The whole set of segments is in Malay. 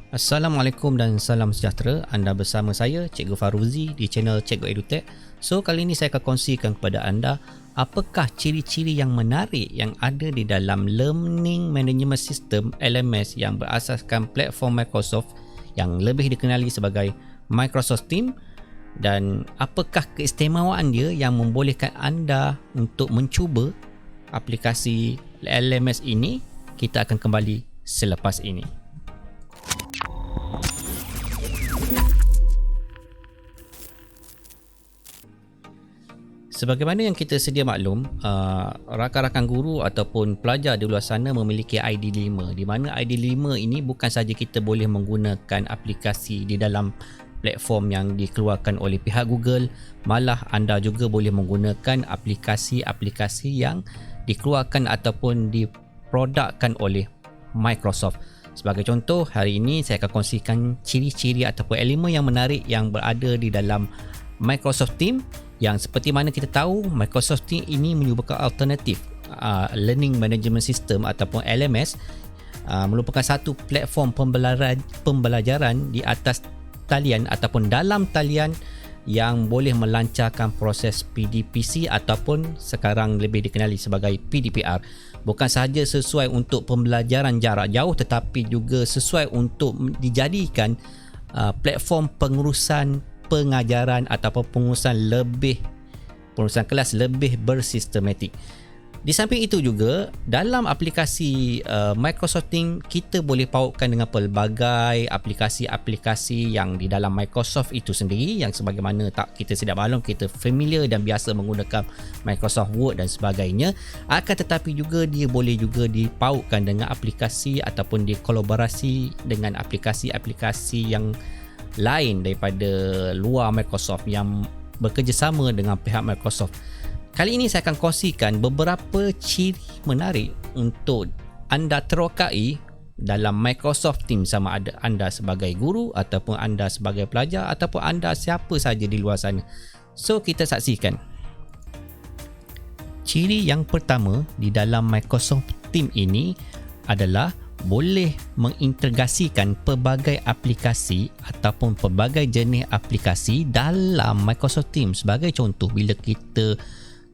Assalamualaikum dan salam sejahtera. Anda bersama saya, Cikgu Faruzi di channel Cikgu EduTech. So, kali ini saya akan kongsikan kepada anda apakah ciri-ciri yang menarik yang ada di dalam Learning Management System LMS yang berasaskan platform Microsoft yang lebih dikenali sebagai Microsoft Teams, dan apakah keistimewaan dia yang membolehkan anda untuk mencuba aplikasi LMS ini. Kita akan kembali selepas ini. Sebagaimana yang kita sedia maklum, rakan-rakan guru ataupun pelajar di luar sana memiliki ID5, di mana ID5 ini bukan saja kita boleh menggunakan aplikasi di dalam platform yang dikeluarkan oleh pihak Google, malah anda juga boleh menggunakan aplikasi-aplikasi yang dikeluarkan ataupun diprodukkan oleh Microsoft. Sebagai contoh, hari ini saya akan kongsikan ciri-ciri ataupun elemen yang menarik yang berada di dalam Microsoft Teams, yang seperti mana kita tahu Microsoft Teams ini merupakan alternatif Learning Management System ataupun LMS, merupakan satu platform pembelajaran di atas talian ataupun dalam talian yang boleh melancarkan proses PDPC ataupun sekarang lebih dikenali sebagai PDPR. Bukan sahaja sesuai untuk pembelajaran jarak jauh, tetapi juga sesuai untuk dijadikan platform pengurusan pengajaran ataupun pengurusan kelas lebih bersistematik. Di samping itu juga, dalam aplikasi Microsoft Teams, kita boleh pautkan dengan pelbagai aplikasi-aplikasi yang di dalam Microsoft itu sendiri, yang sebagaimana kita sedia maklum, kita familiar dan biasa menggunakan Microsoft Word dan sebagainya. Akan tetapi juga dia boleh juga dipautkan dengan aplikasi ataupun dikolaborasi dengan aplikasi-aplikasi yang lain daripada luar Microsoft yang bekerjasama dengan pihak Microsoft. Kali ini saya akan kongsikan beberapa ciri menarik untuk anda terokai dalam Microsoft Teams, sama ada anda sebagai guru ataupun anda sebagai pelajar ataupun anda siapa saja di luar sana. So, kita saksikan. Ciri yang pertama di dalam Microsoft Teams ini adalah boleh mengintegrasikan pelbagai aplikasi ataupun pelbagai jenis aplikasi dalam Microsoft Teams. Sebagai contoh, bila kita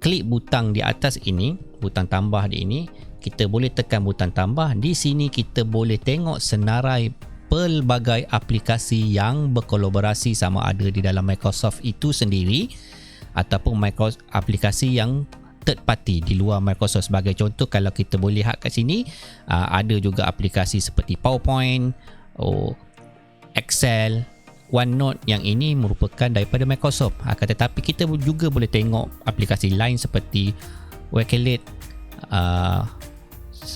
klik butang di atas ini, butang tambah di ini, kita boleh tekan butang tambah. Di sini kita boleh tengok senarai pelbagai aplikasi yang berkolaborasi, sama ada di dalam Microsoft itu sendiri ataupun aplikasi yang third party di luar Microsoft. Sebagai contoh, kalau kita boleh lihat kat sini, ada juga aplikasi seperti PowerPoint, Excel, OneNote, yang ini merupakan daripada Microsoft. Akan tetapi kita juga boleh tengok aplikasi lain seperti Wakelet,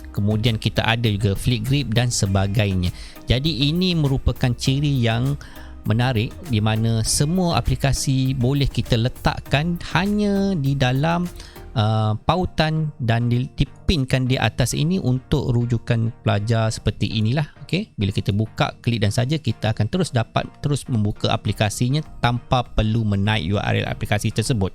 kemudian kita ada juga Flipgrid dan sebagainya. Jadi ini merupakan ciri yang menarik di mana semua aplikasi boleh kita letakkan hanya di dalam pautan dan dipinkan di atas ini untuk rujukan pelajar seperti inilah. Okey, bila kita buka, klik dan saja kita akan dapat terus membuka aplikasinya tanpa perlu menaik URL aplikasi tersebut.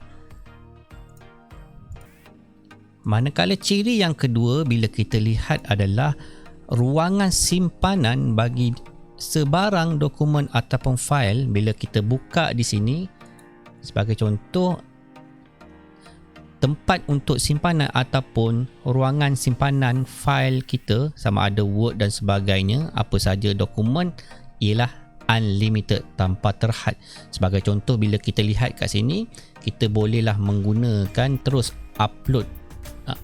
Manakala ciri yang kedua bila kita lihat adalah ruangan simpanan bagi sebarang dokumen ataupun fail. Bila kita buka di sini, sebagai contoh, tempat untuk simpanan ataupun ruangan simpanan fail kita, sama ada Word dan sebagainya, apa saja dokumen, ialah unlimited, tanpa terhad. Sebagai contoh, bila kita lihat kat sini, kita bolehlah menggunakan terus upload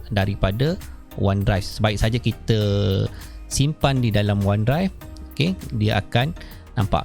daripada OneDrive. Sebaik saja kita simpan di dalam OneDrive, okay, dia akan nampak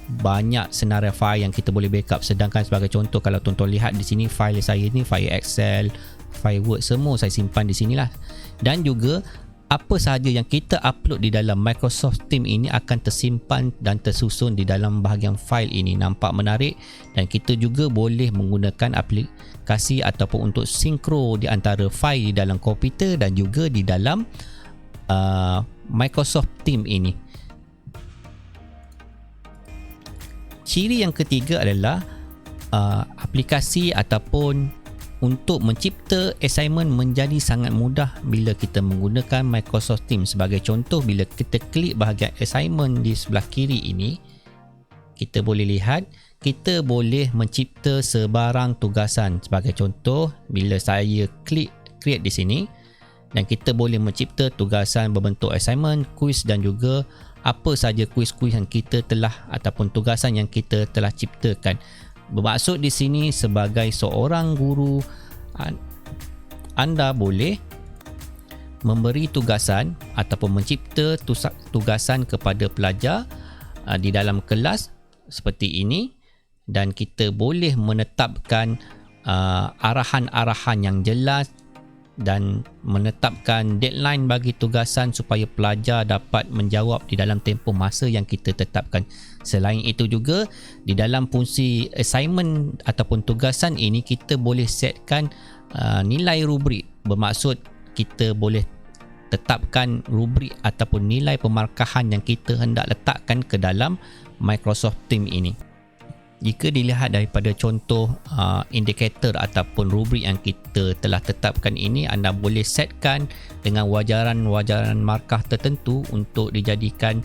banyak senarai fail yang kita boleh backup. Sedangkan sebagai contoh, kalau tuan-tuan lihat di sini, fail saya ni, fail Excel, fail Word, semua saya simpan di sinilah. Dan juga apa sahaja yang kita upload di dalam Microsoft Teams ini akan tersimpan dan tersusun di dalam bahagian fail ini. Nampak menarik, dan kita juga boleh menggunakan aplikasi ataupun untuk sinkro di antara fail di dalam komputer dan juga di dalam Microsoft Teams ini. Ciri yang ketiga adalah aplikasi ataupun untuk mencipta assignment menjadi sangat mudah bila kita menggunakan Microsoft Teams. Sebagai contoh, bila kita klik bahagian assignment di sebelah kiri ini, kita boleh lihat kita boleh mencipta sebarang tugasan. Sebagai contoh, bila saya klik create di sini, dan kita boleh mencipta tugasan berbentuk assignment, quiz dan juga apa saja kuis-kuis yang kita telah ataupun tugasan yang kita telah ciptakan. Bermaksud di sini sebagai seorang guru, anda boleh memberi tugasan ataupun mencipta tugasan kepada pelajar di dalam kelas seperti ini, dan kita boleh menetapkan arahan-arahan yang jelas dan menetapkan deadline bagi tugasan supaya pelajar dapat menjawab di dalam tempoh masa yang kita tetapkan. Selain itu juga, di dalam fungsi assignment ataupun tugasan ini, kita boleh setkan nilai rubrik. Bermaksud kita boleh tetapkan rubrik ataupun nilai pemarkahan yang kita hendak letakkan ke dalam Microsoft Teams ini. Jika dilihat daripada contoh indikator ataupun rubrik yang kita telah tetapkan ini, anda boleh setkan dengan wajaran-wajaran markah tertentu untuk dijadikan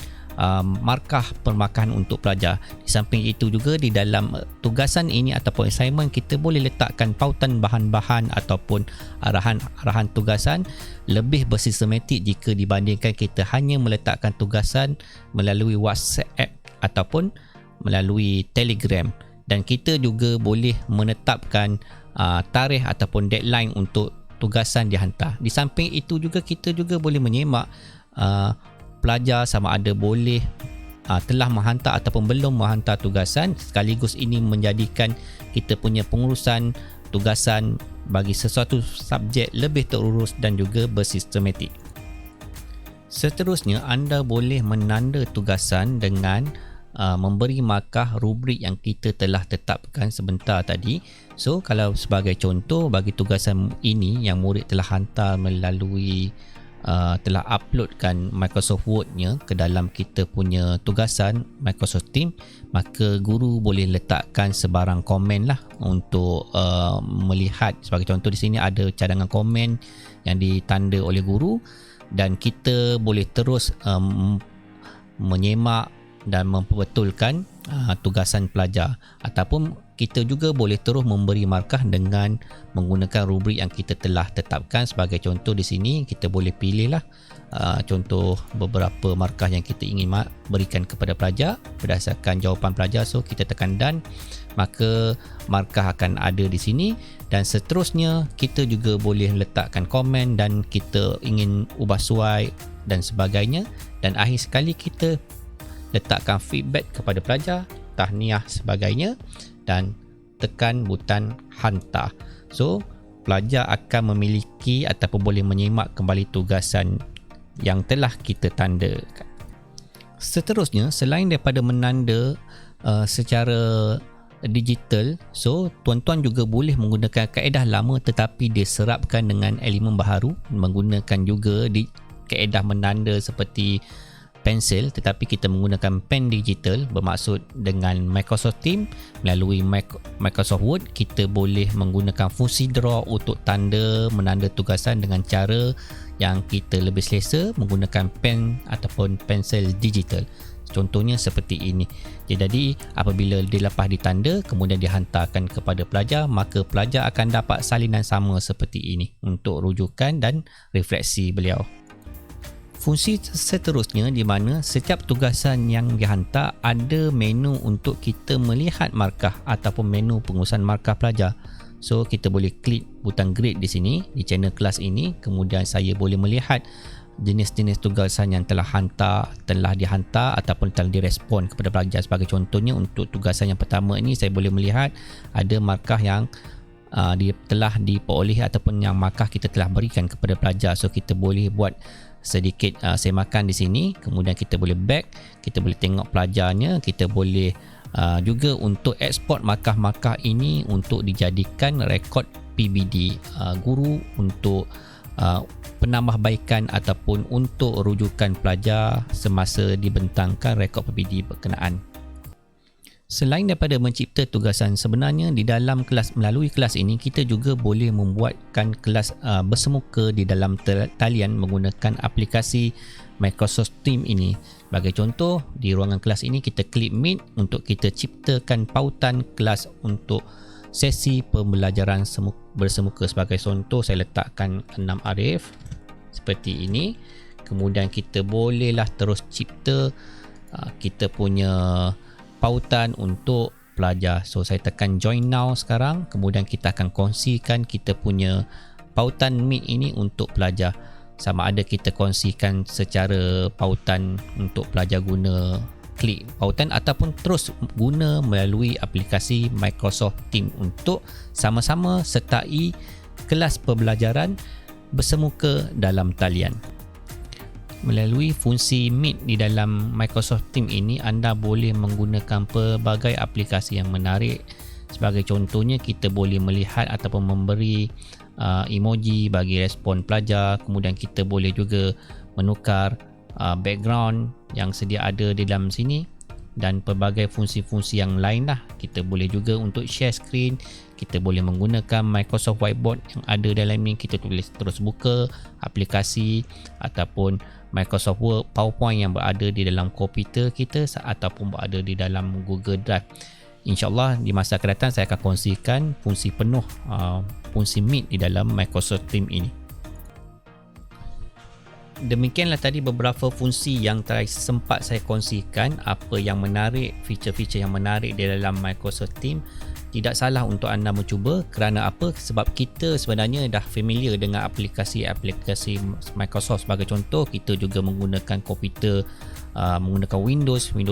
markah permarkahan untuk pelajar. Di samping itu juga, di dalam tugasan ini ataupun assignment, kita boleh letakkan pautan bahan-bahan ataupun arahan-arahan tugasan lebih bersistematik jika dibandingkan kita hanya meletakkan tugasan melalui WhatsApp ataupun melalui Telegram. Dan kita juga boleh menetapkan tarikh ataupun deadline untuk tugasan dihantar. Di samping itu juga, kita juga boleh menyemak pelajar sama ada boleh telah menghantar ataupun belum menghantar tugasan. Sekaligus ini menjadikan kita punya pengurusan tugasan bagi sesuatu subjek lebih terurus dan juga bersistematik. Seterusnya, anda boleh menanda tugasan dengan memberi markah rubrik yang kita telah tetapkan sebentar tadi. So, kalau sebagai contoh, bagi tugasan ini yang murid telah hantar melalui telah uploadkan Microsoft Word-nya ke dalam kita punya tugasan Microsoft Teams, maka guru boleh letakkan sebarang komen lah untuk melihat. Sebagai contoh, di sini ada cadangan komen yang ditanda oleh guru, dan kita boleh terus menyemak dan memperbetulkan tugasan pelajar, ataupun kita juga boleh terus memberi markah dengan menggunakan rubrik yang kita telah tetapkan. Sebagai contoh, di sini kita boleh pilihlah contoh beberapa markah yang kita ingin berikan kepada pelajar berdasarkan jawapan pelajar. So, kita tekan done, maka markah akan ada di sini. Dan seterusnya, kita juga boleh letakkan komen dan kita ingin ubah suai dan sebagainya. Dan akhir sekali, kita letakkan feedback kepada pelajar, tahniah sebagainya, dan tekan butang hantar. So, pelajar akan memiliki ataupun boleh menyemak kembali tugasan yang telah kita tandakan. Seterusnya, selain daripada menanda secara digital, so tuan-tuan juga boleh menggunakan kaedah lama tetapi diserapkan dengan elemen baharu, menggunakan juga kaedah menanda seperti pensel, tetapi kita menggunakan pen digital. Bermaksud dengan Microsoft Teams melalui Microsoft Word, kita boleh menggunakan fungsi draw untuk menanda tugasan dengan cara yang kita lebih selesa menggunakan pen ataupun pensel digital. Contohnya seperti ini. Jadi apabila dilepas ditanda kemudian dihantarkan kepada pelajar, maka pelajar akan dapat salinan sama seperti ini untuk rujukan dan refleksi beliau. Fungsi seterusnya, di mana setiap tugasan yang dihantar ada menu untuk kita melihat markah ataupun menu pengurusan markah pelajar. So, kita boleh klik butang grade di sini, di channel kelas ini. Kemudian saya boleh melihat jenis-jenis tugasan yang telah dihantar ataupun telah direspon kepada pelajar. Sebagai contohnya, untuk tugasan yang pertama ini, saya boleh melihat ada markah yang telah diperolehi ataupun yang markah kita telah berikan kepada pelajar. So, kita boleh buat sedikit semakan di sini, kemudian kita boleh back, kita boleh tengok pelajarnya, kita boleh juga untuk eksport markah-markah ini untuk dijadikan rekod PBD guru untuk penambahbaikan ataupun untuk rujukan pelajar semasa dibentangkan rekod PBD berkenaan. Selain daripada mencipta tugasan, sebenarnya di dalam kelas, melalui kelas ini kita juga boleh membuatkan kelas bersemuka di dalam talian menggunakan aplikasi Microsoft Teams ini. Sebagai contoh, di ruangan kelas ini kita klik Meet untuk kita ciptakan pautan kelas untuk sesi pembelajaran bersemuka. Sebagai contoh, saya letakkan 6 Arif seperti ini. Kemudian kita bolehlah terus cipta kita punya pautan untuk pelajar. So saya tekan join now sekarang, kemudian kita akan kongsikan kita punya pautan Meet ini untuk pelajar. Sama ada kita kongsikan secara pautan untuk pelajar guna klik pautan ataupun terus guna melalui aplikasi Microsoft Teams untuk sama-sama sertai kelas pembelajaran bersemuka dalam talian. Melalui fungsi Meet di dalam Microsoft Teams ini, anda boleh menggunakan pelbagai aplikasi yang menarik. Sebagai contohnya, kita boleh melihat ataupun memberi emoji bagi respon pelajar. Kemudian kita boleh juga menukar background yang sedia ada di dalam sini dan pelbagai fungsi-fungsi yang lain lah. Kita boleh juga untuk share screen. Kita boleh menggunakan Microsoft Whiteboard yang ada dalam ini. Kita tulis terus buka aplikasi ataupun Microsoft Word, PowerPoint yang berada di dalam komputer kita ataupun berada di dalam Google Drive. InsyaAllah di masa akan datang saya akan kongsikan fungsi penuh fungsi Meet di dalam Microsoft Teams ini. Demikianlah tadi beberapa fungsi yang sempat saya kongsikan, apa yang menarik, feature-feature yang menarik di dalam Microsoft Teams. Tidak salah untuk anda mencuba. Kerana apa? Sebab kita sebenarnya dah familiar dengan aplikasi-aplikasi Microsoft. Sebagai contoh, kita juga menggunakan komputer menggunakan Windows 10,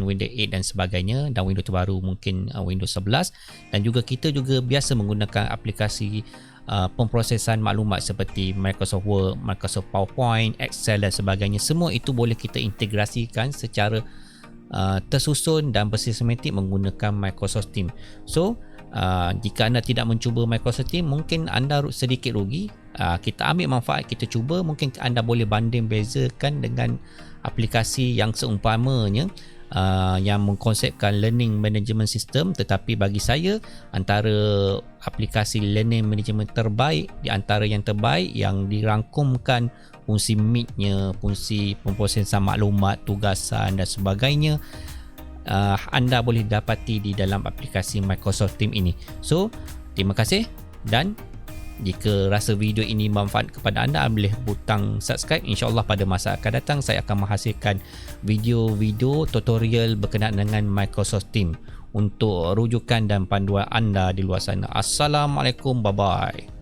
Windows 8 dan sebagainya, dan Windows terbaru mungkin Windows 11. Dan juga kita juga biasa menggunakan aplikasi pemprosesan maklumat seperti Microsoft Word, Microsoft PowerPoint, Excel dan sebagainya. Semua itu boleh kita integrasikan secara tersusun dan bersistematik menggunakan Microsoft Teams. So, jika anda tidak mencuba Microsoft Teams, mungkin anda sedikit rugi. Kita ambil manfaat, kita cuba. Mungkin anda boleh banding bezakan dengan aplikasi yang seumpamanya yang mengkonsepkan learning management system. Tetapi bagi saya, antara aplikasi learning management terbaik, di antara yang terbaik yang dirangkumkan fungsi Meet-nya, fungsi pemprosesan maklumat, tugasan dan sebagainya, anda boleh dapati di dalam aplikasi Microsoft Teams ini. So, terima kasih, dan jika rasa video ini bermanfaat kepada anda boleh butang subscribe. InsyaAllah pada masa akan datang saya akan menghasilkan video-video tutorial berkenaan dengan Microsoft Teams untuk rujukan dan panduan anda di luar sana. Assalamualaikum, bye-bye.